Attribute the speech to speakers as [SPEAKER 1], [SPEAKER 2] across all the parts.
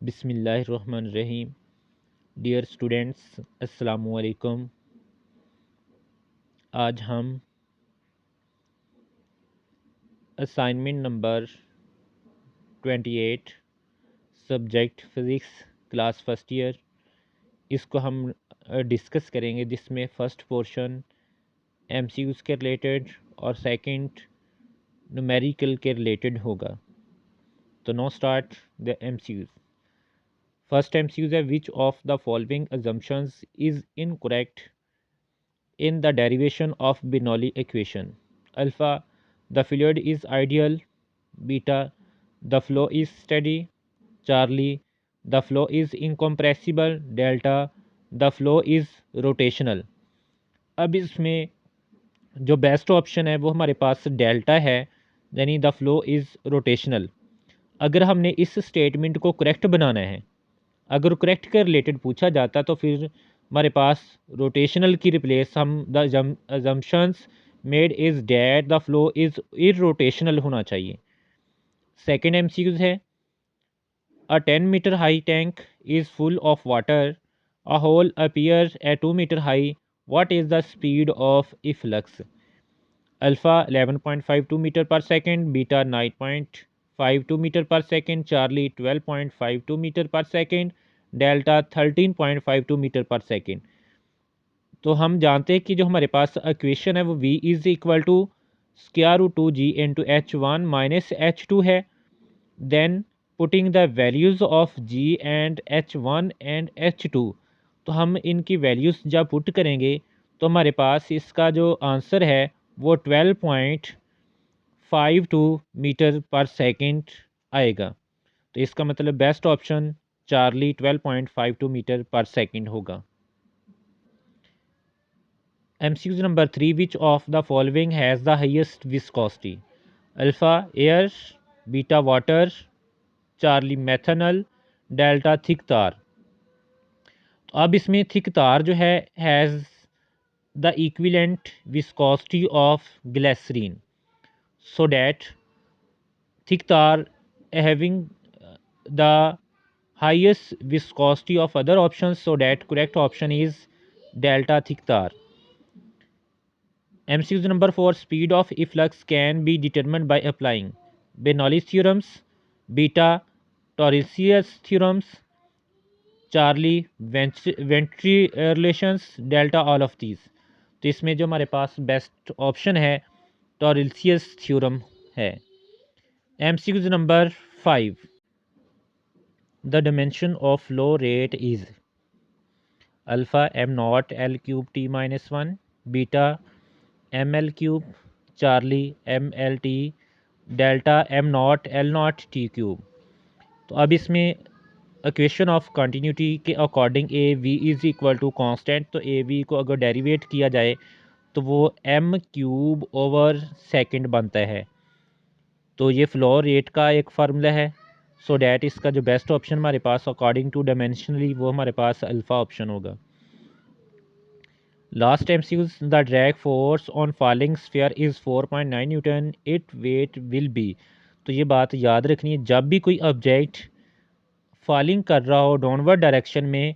[SPEAKER 1] बिस्मिल्लाहिर्रहमानिर्रहीम। Dear students, अस्सलामुअलैकुम। आज हम assignment number 28 subject physics class first year इसको हम डिस्कस करेंगे, जिसमें फ़र्स्ट पोर्शन एमसीक्यूज़ के रिलेटेड और सेकंड न्यूमेरिकल के रिलेटेड होगा। तो now start the MCQs. First MCQs है, which of the following assumptions is incorrect in the derivation of Bernoulli equation. Alpha, the fluid is ideal. Beta, the flow is steady. Charlie, the flow is incompressible. Delta, the flow is rotational. अब इसमें जो best option है वो हमारे पास delta है, यानी the flow is rotational. अगर हमने इस स्टेटमेंट को करेक्ट बनाना है, अगर करेक्ट के रिलेटेड पूछा जाता तो फिर हमारे पास रोटेशनल की रिप्लेस हम the assumptions made is that the flow is irrotational होना चाहिए। सेकेंड एमसीक्यूज है, a 10 metre high tank is full of water, a hole appear at 2 metre high, what is the speed of efflux? Alpha 11.52 metre पर second, beta 9.52 metre पर second, Charlie 12.52 metre पर second, delta 13.52 metre पर second. तो हम जानते हैं कि जो हमारे पास इक्वेशन है वो v is equal to square root 2g into h1 minus h2 है। Then putting the values of g and h1 and h2, तो हम इनकी वैल्यूज़ जब पुट करेंगे तो हमारे पास इसका जो आंसर है वो 12.52 मीटर पर सेकेंड आएगा। तो इसका मतलब बेस्ट ऑप्शन चार्ली 12.52 मीटर पर सेकेंड होगा। MCQ number 3, which of the following has the highest viscosity? Alpha air, beta water, Charlie methanol, delta thick tar. तो अब इसमें थिक तार जो है has the equivalent viscosity of glycerine, so that thick tar having the highest viscosity of other options, so that correct option is delta thick tar. MCQ number 4, speed of efflux can be determined by applying Bernoulli's theorems, beta Torresius theorems, Charlie Venturi relations, delta all of these. तो इसमें जो हमारे पास best option है Torricelli's theorem है। MCQs number 5, the dimension of flow rate is alpha M not L cube T minus one, beta M L cube, Charlie M L T, delta M not L not T cube. तो अब इसमें equation of continuity के according A V is equal to constant, तो A V को अगर derivative किया जाए तो वो एम क्यूब ओवर सेकंड बनता है। तो ये फ्लो रेट का एक फार्मूला है, सो डैट इसका जो बेस्ट ऑप्शन हमारे पास अकॉर्डिंग टू डायमेंशनली वो हमारे पास अल्फ़ा ऑप्शन होगा। Last MCQs, the drag force on falling sphere is 4.9 Newton, it weight will be. तो ये बात याद रखनी है, जब भी कोई ऑब्जेक्ट फॉलिंग कर रहा हो डाउनवर्ड डायरेक्शन में,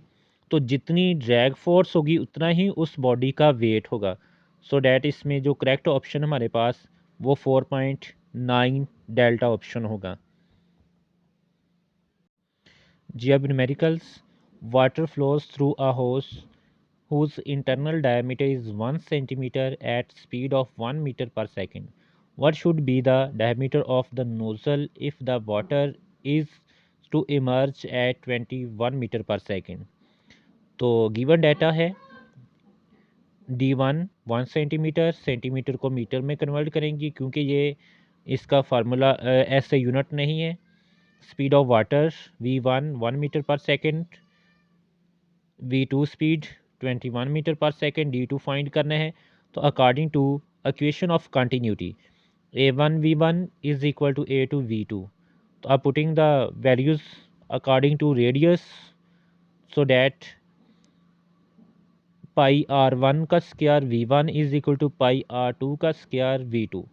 [SPEAKER 1] तो जितनी ड्रैग फोर्स होगी उतना ही उस बॉडी का वेट होगा। सो डैट इसमें जो करेक्ट ऑप्शन हमारे पास वो 4.9 डेल्टा ऑप्शन होगा। जी अब numericals, water flows through a होस whose internal diameter is 1 centimeter at speed of 1 meter per second. What should be the diameter of the nozzle if the water is to emerge at 21 meter per second? तो given data है D1 1 centimetre, centimetre को metre में convert करेंगे क्योंकि ये इसका formula ऐसे unit नहीं है। Speed of water V1 1 metre पर सेकेंड, V2 स्पीड 21 मीटर पर सेकेंड, D2 फाइंड करना है। तो according to equation of continuity A1 V1 is equal to A2 V2, तो आप putting the values according to radius, so that pi R one का square V1 is equal to pi R2 का square V2।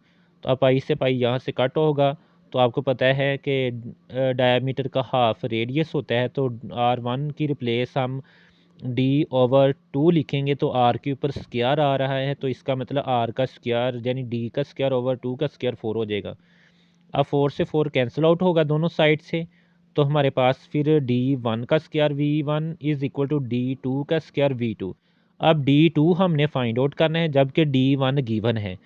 [SPEAKER 1] तो अब पाई से पाई यहाँ से cut होगा, तो आपको पता है कि डायमीटर का हाफ रेडियस होता है, तो R1 की रिप्लेस हम D/2 लिखेंगे, तो R के ऊपर स्क्वायर आ रहा है, तो इसका मतलब R का स्क्वायर यानी D का स्क्वायर ओवर 2 का स्क्वायर 4 हो जाएगा। अब 4 से 4 कैंसिल आउट होगा दोनों साइड से, तो हमारे पास फिर D1 का square V1 is equal to D2 का स्क्वायर V2। अब D2 हमने फाइंड आउट करना है, जबकि D1 गिवन है।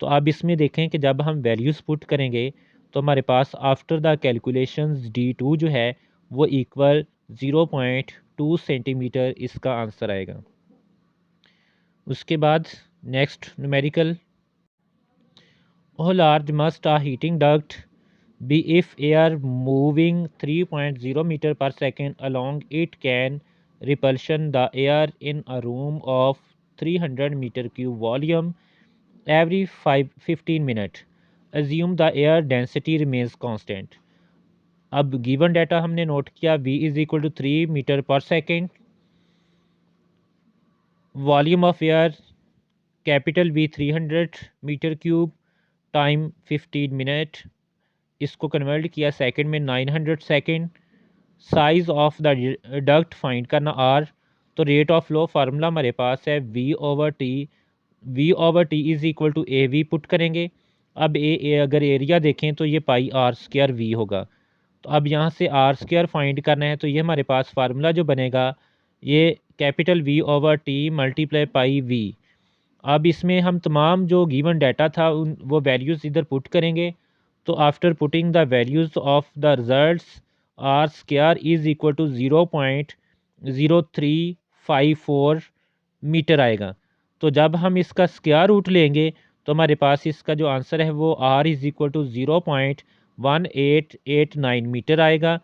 [SPEAKER 1] तो अब इसमें देखें कि जब हम वैल्यूज़ पुट करेंगे तो हमारे पास आफ्टर द कैलकुलेशंस D2 जो है वो इक्वल 0.2 सेंटीमीटर इसका आंसर आएगा। उसके बाद next numerical, how large must a heating duct be if air moving 3.0 meter per second along it can repulsion the air in a room of 300 meter cube volume every 15 minutes. Assume the air density remains constant. अब given data हमने note किया, V is equal to 3 meter पर second, volume of air capital V 300 meter cube, time 15 minute, इसको convert किया second में 900 second, size of the duct find करना R, तो rate of flow formula हमारे पास है V/T is equal to AV put करेंगे। अब अगर एरिया देखें तो ये पाई आर स्क्वायर V होगा, तो अब यहाँ से आर स्क्वायर फाइंड करना है, तो ये हमारे पास फार्मूला जो बनेगा ये capital V/T multiply pi V। अब इसमें हम तमाम जो गिवन डाटा था उन वो वैल्यूज़ इधर पुट करेंगे, तो after putting the values of the results R square is equal to 0.0354 metre आएगा। तो जब हम इसका स्क्वायर रूट लेंगे तो हमारे पास इसका जो आंसर है वो R is equal to 0.1889 metre आएगा।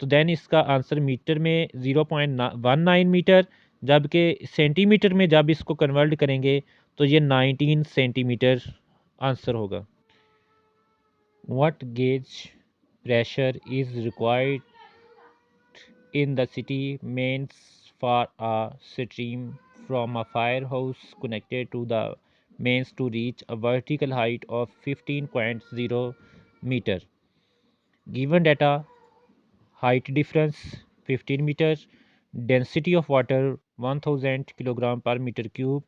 [SPEAKER 1] तो देन इसका आंसर मीटर में 0.19 मीटर, जबकि सेंटीमीटर में जब इसको कन्वर्ट करेंगे तो ये 19 सेंटीमीटर आंसर होगा। What gauge pressure is required in the city mains for a stream from a firehouse connected to the mains to reach a vertical height of 15.0 meter. Given data: height difference 15 meter, density of water 1000 kilogram per meter cube,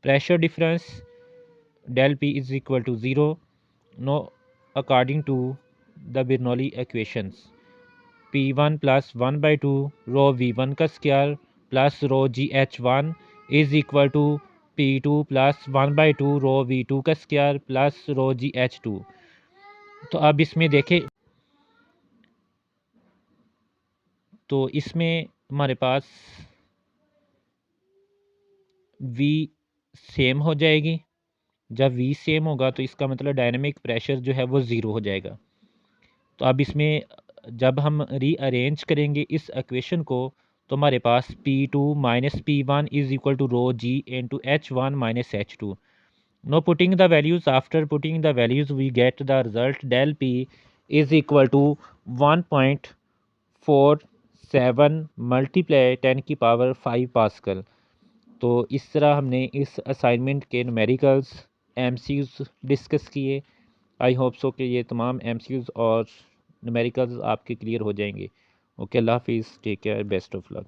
[SPEAKER 1] pressure difference del P is equal to 0, no according to the Bernoulli equations. P1 plus 1 by 2 rho V1 का square plus rho GH1 is equal to P2 plus 1 by 2 rho V2 का square plus रो GH2। तो अब इसमें देखें तो इसमें हमारे पास V same हो जाएगी। जब V सेम होगा तो इसका मतलब डायनामिक प्रेशर जो है वो ज़ीरो हो जाएगा। तो अब इसमें जब हम रीअरेंज करेंगे इस इक्वेशन को तो हमारे पास P2 minus P1 is equal to rho G into H1 minus H2। No putting the values, after putting the values we get the result del P is equal to 1.47 multiply 10 की power 5 pascal. तो इस तरह हमने इस assignment के numericals MCQs discuss किए। I hope so कि ये तमाम MCQs और न्यूमेरिकल्स आपके क्लियर हो जाएंगे। ओके, अल्लाह हाफिज़, take care, best of luck.